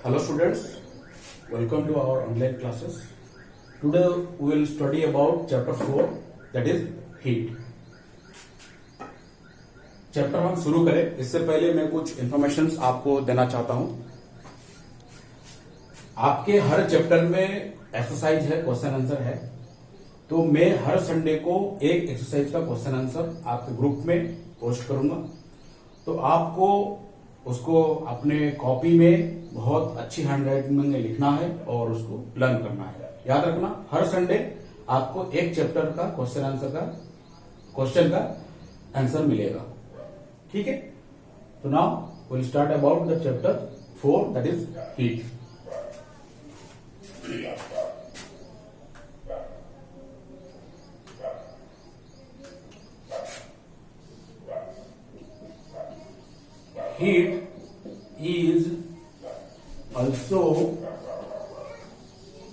Hello students, welcome to our online classes. Today we will study about chapter 4, that is heat. Chapter हम शुरू करें इससे पहले मैं कुछ इंफॉर्मेशंस आपको देना चाहता हूं। आपके हर चैप्टर में एक्सरसाइज है, क्वेश्चन आंसर है, तो मैं हर संडे को एक एक्सरसाइज का क्वेश्चन आंसर आपके ग्रुप में पोस्ट करूंगा। तो आपको उसको अपने कॉपी में बहुत अच्छी हैंडराइटिंग में लिखना है और उसको लर्न करना है। याद रखना, हर संडे आपको एक चैप्टर का क्वेश्चन का आंसर मिलेगा। ठीक है, तो now will start about the chapter 4, that is heat. Heat is also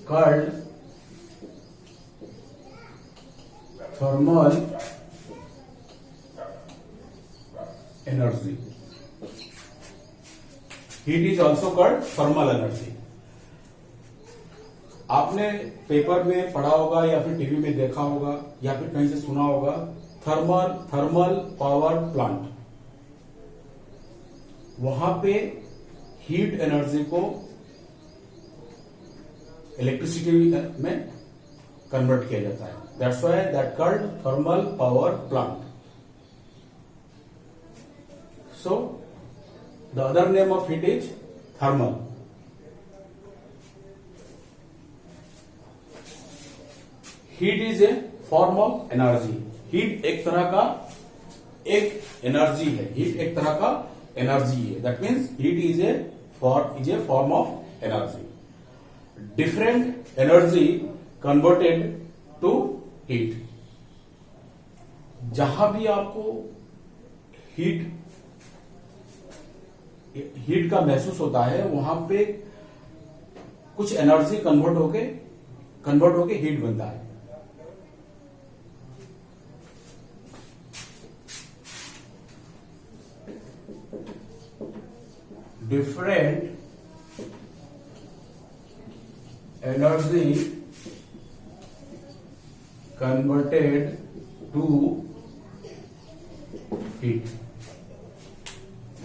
called thermal energy. Heat is also called thermal energy. आपने पेपर में पढ़ा होगा या फिर टीवी में देखा होगा या फिर कहीं से सुना होगा थर्मल पावर प्लांट। वहां पे हीट एनर्जी को इलेक्ट्रिसिटी में कन्वर्ट किया जाता है। That's why that called thermal power plant. So the other name of heat is thermal. Heat is a form of energy. Heat एक तरह का एक एनर्जी है। हीट एक तरह का एनर्जी है। That means heat is a form of energy. Different energy converted to heat. जहां भी आपको हीट का महसूस होता है वहां पे कुछ एनर्जी कन्वर्ट होके हीट बनता है। Different energy converted to heat.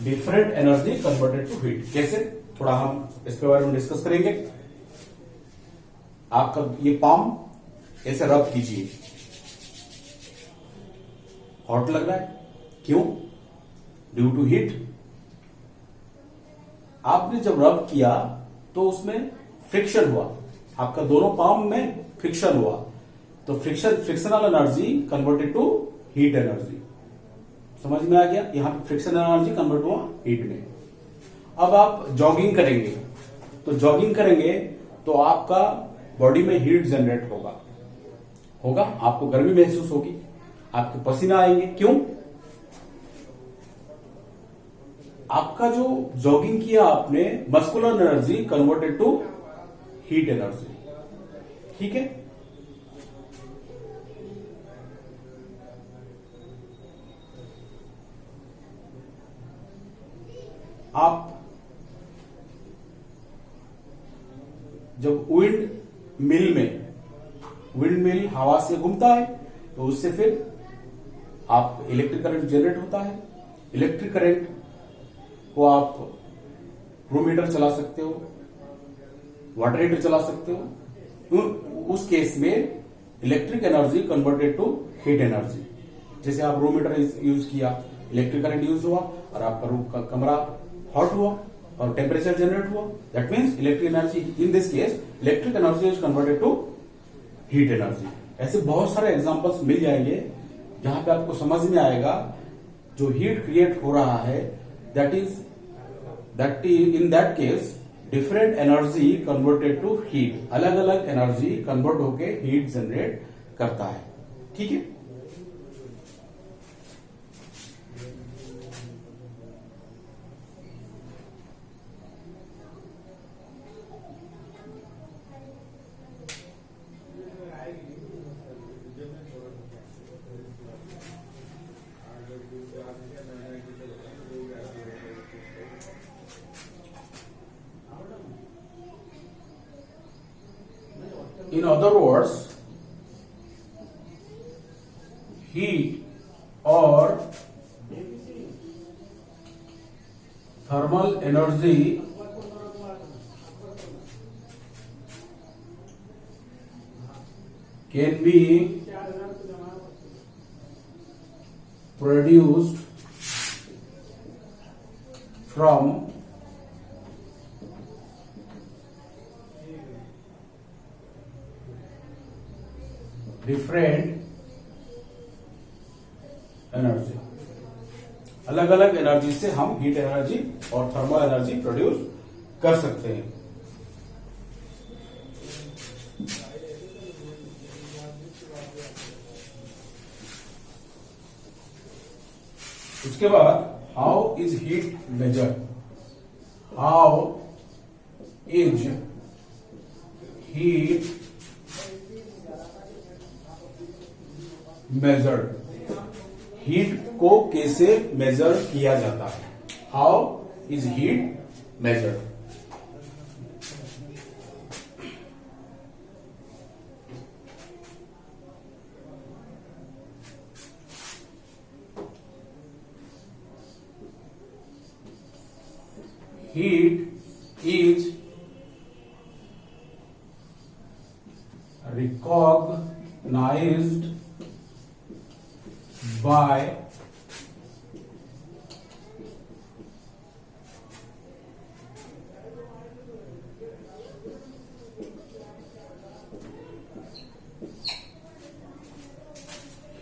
Different energy converted to heat कैसे, थोड़ा हम इसके बारे में डिस्कस करेंगे। आपका ये पाम ऐसे रब कीजिए। हॉट लग रहा है, क्यों? Due to heat. आपने जब रब किया तो उसमें फ्रिक्शन हुआ, आपका दोनों पाम में फ्रिक्शन हुआ, तो frictional energy converted to heat energy. समझ में आ गया? यहां पे फ्रिक्शनल एनर्जी कन्वर्ट हुआ हीट में। अब आप जॉगिंग करेंगे तो आपका बॉडी में हीट जनरेट होगा, आपको गर्मी महसूस होगी, आपके पसीना आएंगे। क्यों? आपका जो जॉगिंग किया आपने, muscular energy converted to heat energy. ठीक है, आप जब विंड मिल हवा से घूमता है तो उससे फिर आप इलेक्ट्रिक करंट जनरेट होता है। इलेक्ट्रिक करंट को आप रूम हीटर चला सकते हो, वाटर हीटर चला सकते हो। उस केस में electric energy converted to heat energy. जैसे आप रूम हीटर यूज किया, इलेक्ट्रिक करंट यूज हुआ और आपका रूम का कमरा हॉट हुआ और टेम्परेचर जनरेट हुआ। That means electric energy, in this case electric energy is converted to heat energy. ऐसे बहुत सारे एग्जांपल्स मिल जाएंगे जहां पे आपको समझ में आएगा जो हीट क्रिएट हो रहा है, that is in that case different energy converted to heat। अलग अलग एनर्जी कन्वर्ट होके हीट जनरेट करता है। ठीक है, इन अदर वर्ड्स हीट और thermal energy can be produced from different energy. अलग अलग एनर्जी से हम हीट एनर्जी और थर्मल एनर्जी प्रोड्यूस कर सकते हैं। उसके बाद how is heat measured, how is heat measured, heat को कैसे मेजर किया जाता है, how is heat measured.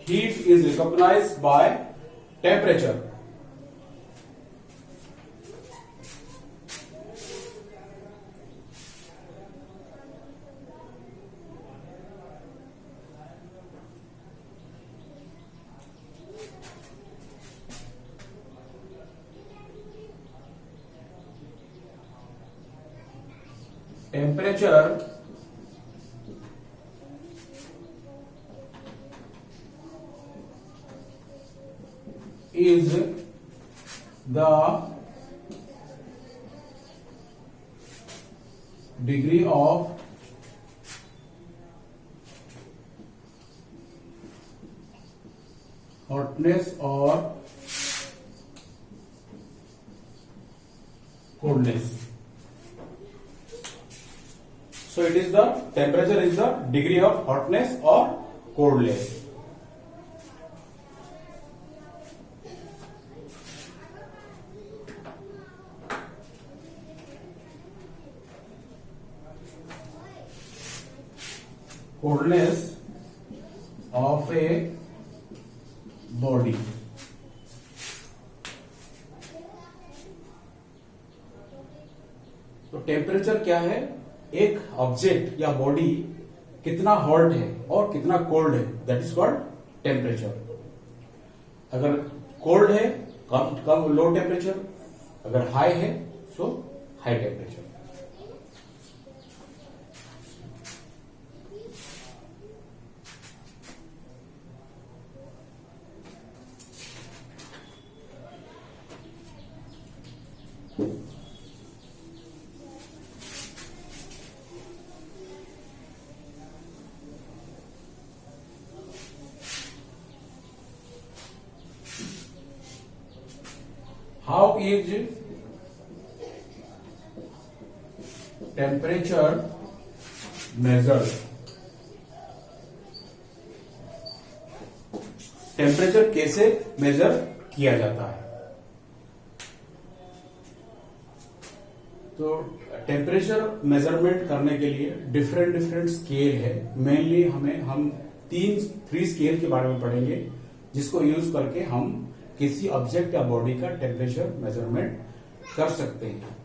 Heat is recognized by temperature. Temperature is the degree of hotness or coldness. So it is the temperature is the degree of hotness or coldness. Coldness of a body. तो temperature क्या है, एक object या body कितना hot है और कितना cold है, दैट इज कॉल्ड टेम्परेचर। अगर कोल्ड है कम कम लो टेम्परेचर, अगर हाई है so high temperature. How is temperature measured? Temperature कैसे मेजर किया जाता है? तो टेम्परेचर मेजरमेंट करने के लिए डिफरेंट स्केल है। मेनली हम थ्री स्केल के बारे में पढ़ेंगे, जिसको यूज करके हम किसी ऑब्जेक्ट या बॉडी का टेम्परेचर मेजरमेंट कर सकते हैं।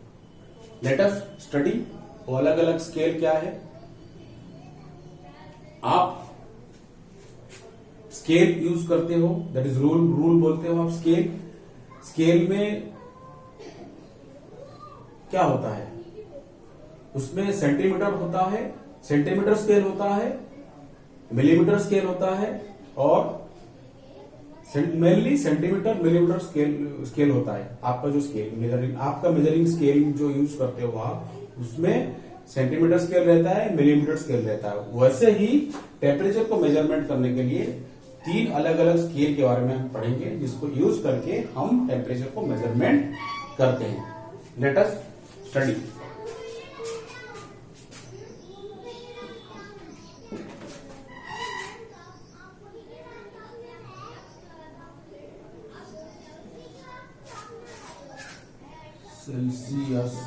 लेट अस स्टडी वो अलग अलग स्केल क्या है। आप स्केल यूज करते हो, दैट इज रूल बोलते हो आप। स्केल में क्या होता है, उसमें सेंटीमीटर होता है, सेंटीमीटर स्केल होता है, मिलीमीटर स्केल होता है और मेनली सेंटीमीटर मिलीमीटर स्केल होता है। आपका जो स्केल मेजरिंग, आपका मेजरिंग स्केल जो यूज करते हो आप, उसमें सेंटीमीटर स्केल रहता है, मिलीमीटर स्केल रहता है। वैसे ही टेम्परेचर को मेजरमेंट करने के लिए 3 अलग अलग स्केल के बारे में हम पढ़ेंगे, जिसको यूज करके हम टेम्परेचर को मेजरमेंट करते हैं। Let us study. सेल्सियस,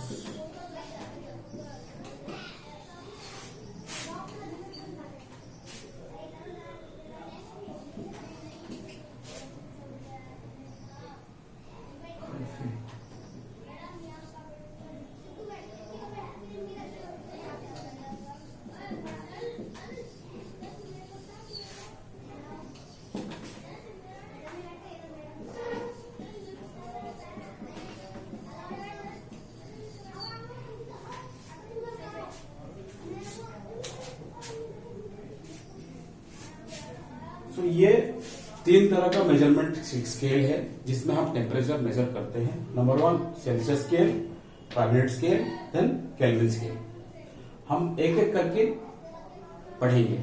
तो ये 3 तरह का मेजरमेंट स्केल है जिसमें हम टेम्परेचर मेजर करते हैं। Number 1 Celsius scale, Fahrenheit scale, then Kelvin scale. हम एक एक करके पढ़ेंगे।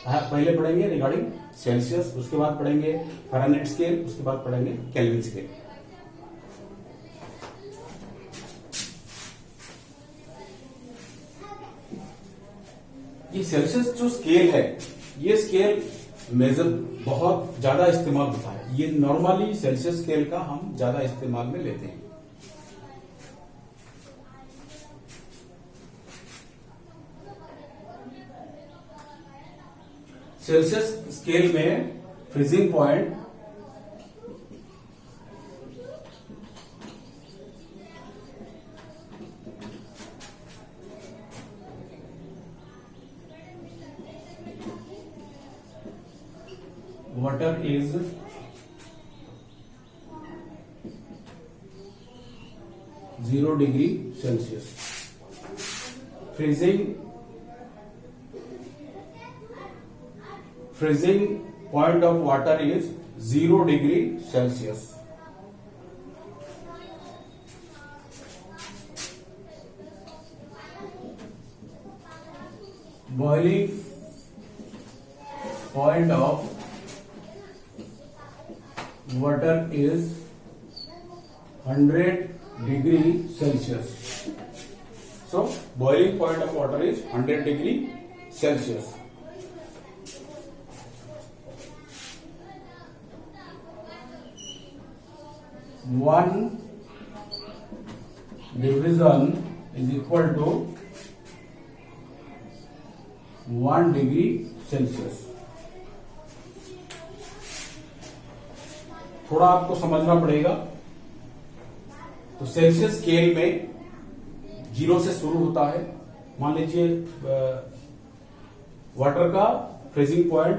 पहले पढ़ेंगे रिगार्डिंग सेल्सियस, उसके बाद पढ़ेंगे फारेनहाइट स्केल, उसके बाद पढ़ेंगे केल्विन स्केल। ये सेल्सियस जो स्केल है, ये स्केल मेजर बहुत ज्यादा इस्तेमाल होता है। ये नॉर्मली सेल्सियस स्केल का हम ज्यादा इस्तेमाल में लेते हैं। सेल्सियस स्केल में freezing point water is 0 degree Celsius. Freezing point of water is 0 degree Celsius. Boiling point of water is 100 degree Celsius. So boiling point of water is 100 degree Celsius. One division is equal to 1 degree Celsius. थोड़ा आपको समझना पड़ेगा। तो Celsius scale में 0 से शुरू होता है। मान लीजिए वाटर का फ्रीजिंग पॉइंट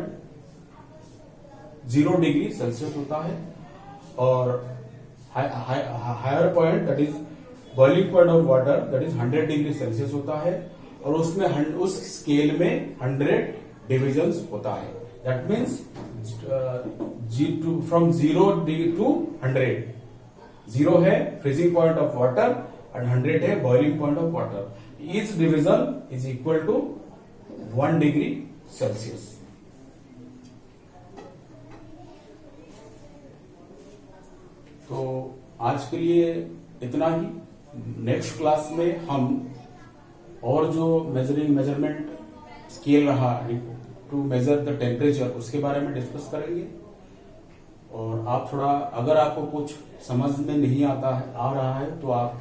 0 डिग्री सेल्सियस होता है और higher point that is boiling point of water that is 100 degree Celsius होता है और उसमें उस स्केल में 100 डिविजन्स होता है। That means from 0 degree to 100। 0 है freezing point of water and 100 है boiling point of water. Each division is equal to 1 degree Celsius. तो आज के लिए इतना ही। नेक्स्ट क्लास में हम और जो मेजरमेंट स्केल रहा टू मेजर द टेम्परेचर उसके बारे में डिस्कस करेंगे। और आप थोड़ा अगर आपको कुछ समझ में नहीं आ रहा है तो आप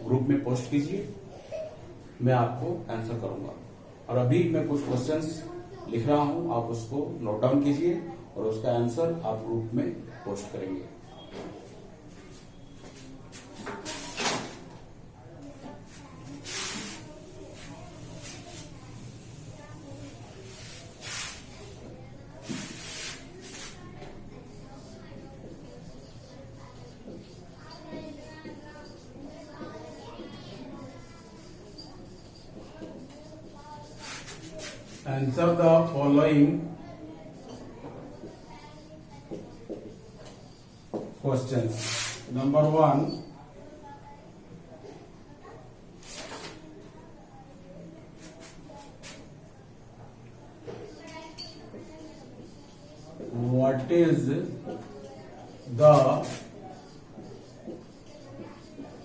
ग्रुप में पोस्ट कीजिए, मैं आपको आंसर करूंगा। और अभी मैं कुछ क्वेश्चंस लिख रहा हूं, आप उसको नोट डाउन कीजिए और उसका आंसर आप ग्रुप में पोस्ट करेंगे। Answer the following questions. Number 1, is the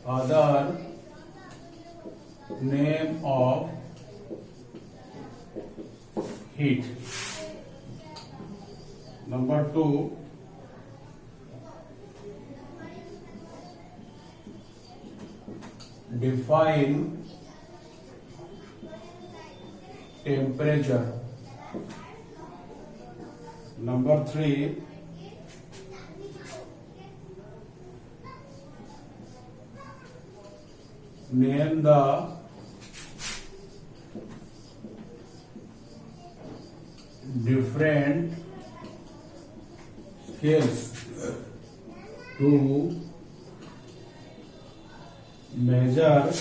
other name of heat? Number 2, define temperature. Number 3, name the different scales to measure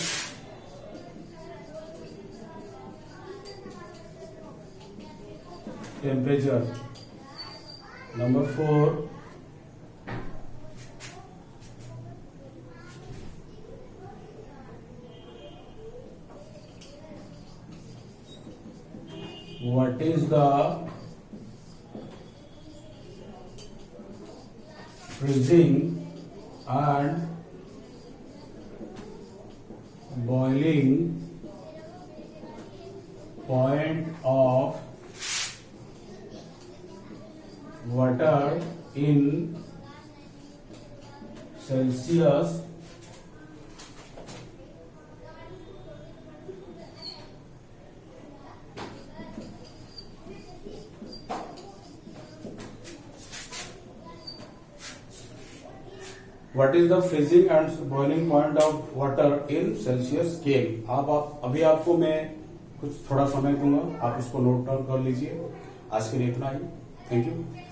temperature. Number 4, what is the freezing and boiling point of water in Celsius? What is the freezing and boiling point of water in Celsius scale? आप अभी आपको मैं कुछ थोड़ा समय दूंगा, आप इसको नोट डाउन कर लीजिए. आज के लिए इतना ही. Thank you.